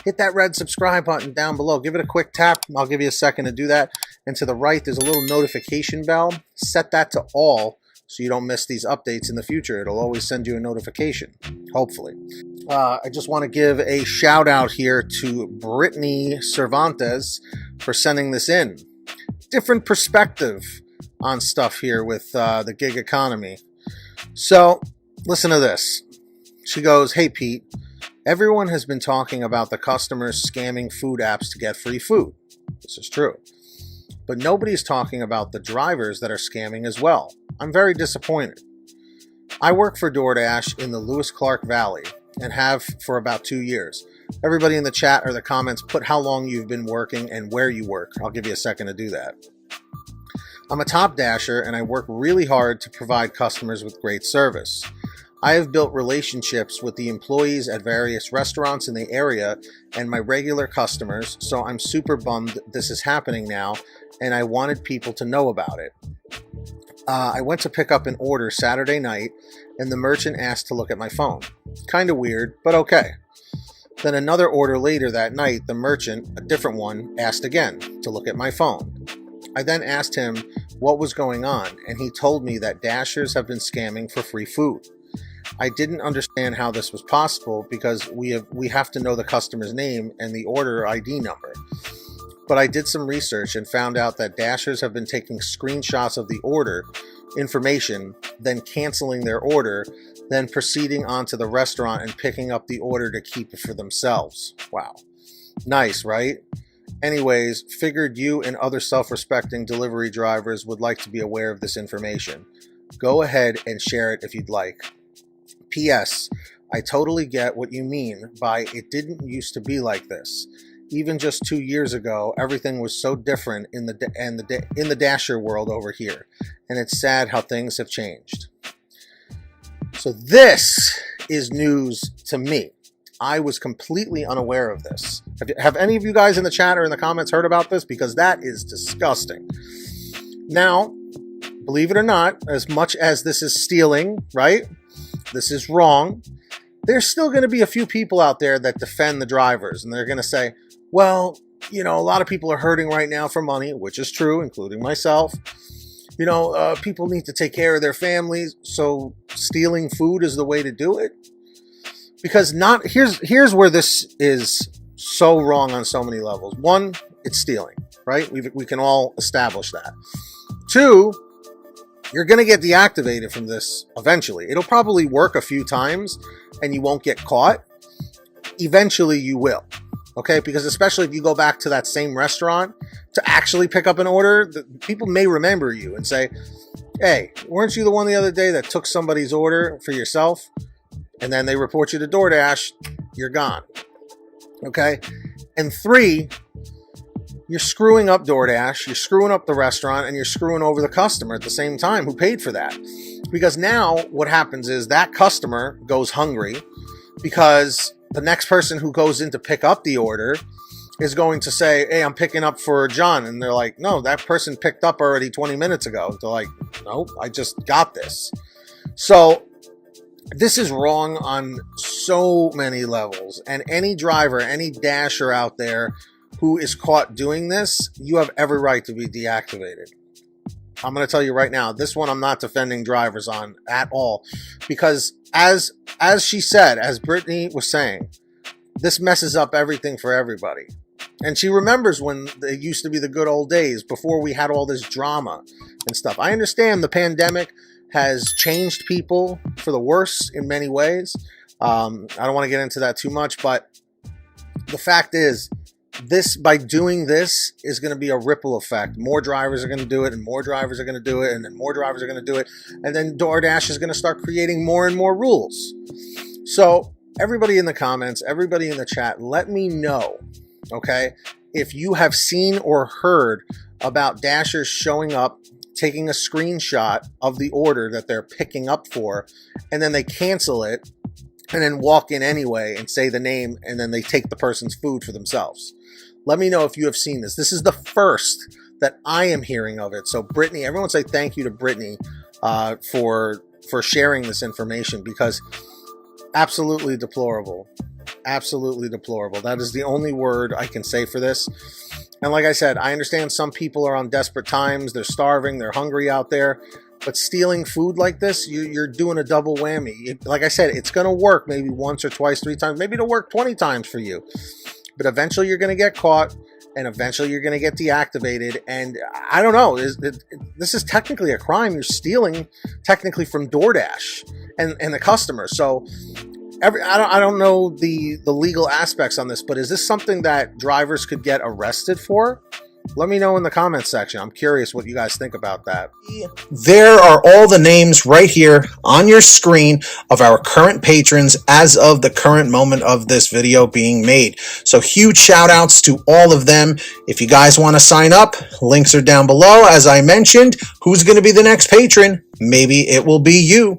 hit that red subscribe button down below. Give it a quick tap. I'll give you a second to do that. And to the right, there's a little notification bell. Set that to all so you don't miss these updates in the future. It'll always send you a notification, hopefully. I just want to give a shout out here to Brittany Cervantes for sending this in. Different perspective on stuff here with the gig economy. So listen to this. She goes, "Hey Pete, everyone has been talking about the customers scamming food apps to get free food. This is true. But nobody's talking about the drivers that are scamming as well. I'm very disappointed. I work for DoorDash in the Lewis Clark Valley and have for about 2 years. Everybody in the chat or the comments, put how long you've been working and where you work. I'll give you a second to do that. I'm a top dasher and I work really hard to provide customers with great service. I have built relationships with the employees at various restaurants in the area and my regular customers, so I'm super bummed this is happening now and I wanted people to know about it. I went to pick up an order Saturday night and the merchant asked to look at my phone. Kind of weird, but okay. Then another order later that night, the merchant, a different one, asked again to look at my phone. I then asked him what was going on, and he told me that dashers have been scamming for free food. I didn't understand how this was possible because we have to know the customer's name and the order ID number. But I did some research and found out that dashers have been taking screenshots of the order information, then canceling their order, then proceeding on to the restaurant and picking up the order to keep it for themselves. Wow. Nice, right? Anyways, figured you and other self-respecting delivery drivers would like to be aware of this information. Go ahead and share it if you'd like. P.S. I totally get what you mean by it didn't used to be like this. Even just 2 years ago, everything was so different in the dasher world over here, and it's sad how things have changed. So this is news to me. I was completely unaware of this. Have any of you guys in the chat or in the comments heard about this? Because that is disgusting. Now, believe it or not, as much as this is stealing, right? This is wrong. There's still going to be a few people out there that defend the drivers, and they're going to say, well, you know, a lot of people are hurting right now for money, which is true, including myself. You know, people need to take care of their families, so stealing food is the way to do it. Because here's where this is so wrong on so many levels. One, it's stealing, right? We can all establish that. Two, you're going to get deactivated from this eventually. It'll probably work a few times and you won't get caught. Eventually you will. Okay, because especially if you go back to that same restaurant to actually pick up an order, people may remember you and say, hey, weren't you the one the other day that took somebody's order for yourself? And then they report you to DoorDash, you're gone. Okay? And three, you're screwing up DoorDash, you're screwing up the restaurant, and you're screwing over the customer at the same time who paid for that. Because now what happens is that customer goes hungry because the next person who goes in to pick up the order is going to say, hey, I'm picking up for John. And they're like, no, that person picked up already 20 minutes ago. They're like, no, I just got this. So this is wrong on so many levels. And any driver, any dasher out there who is caught doing this, you have every right to be deactivated. I'm going to tell you right now, this one I'm not defending drivers on at all, because as she said, as Brittany was saying, this messes up everything for everybody. And she remembers when it used to be the good old days before we had all this drama and stuff. I understand the pandemic has changed people for the worse in many ways. I don't want to get into that too much, but the fact is, this, by doing this, is going to be a ripple effect. More drivers are going to do it, and more drivers are going to do it, and then more drivers are going to do it, and then DoorDash is going to start creating more and more rules. So everybody in the comments, everybody in the chat, let me know, okay, if you have seen or heard about dashers showing up, taking a screenshot of the order that they're picking up for, and then they cancel it, and then walk in anyway and say the name, and then they take the person's food for themselves. Let me know if you have seen this. This is the first that I am hearing of it. So Brittany, everyone say thank you to Brittany for sharing this information, because absolutely deplorable. Absolutely deplorable. That is the only word I can say for this. And like I said, I understand some people are on desperate times. They're starving. They're hungry out there. But stealing food like this, you're doing a double whammy. Like I said, it's going to work maybe once or twice, 3 times. Maybe it'll work 20 times for you. But eventually you're going to get caught. And eventually you're going to get deactivated. And I don't know. This is technically a crime. You're stealing technically from DoorDash and the customer. So I don't know the legal aspects on this, but is this something that drivers could get arrested for? Let me know in the comments section. I'm curious what you guys think about that. There are all the names right here on your screen of our current patrons as of the current moment of this video being made. So huge shout outs to all of them. If you guys want to sign up, links are down below. As I mentioned, who's going to be the next patron? Maybe it will be you.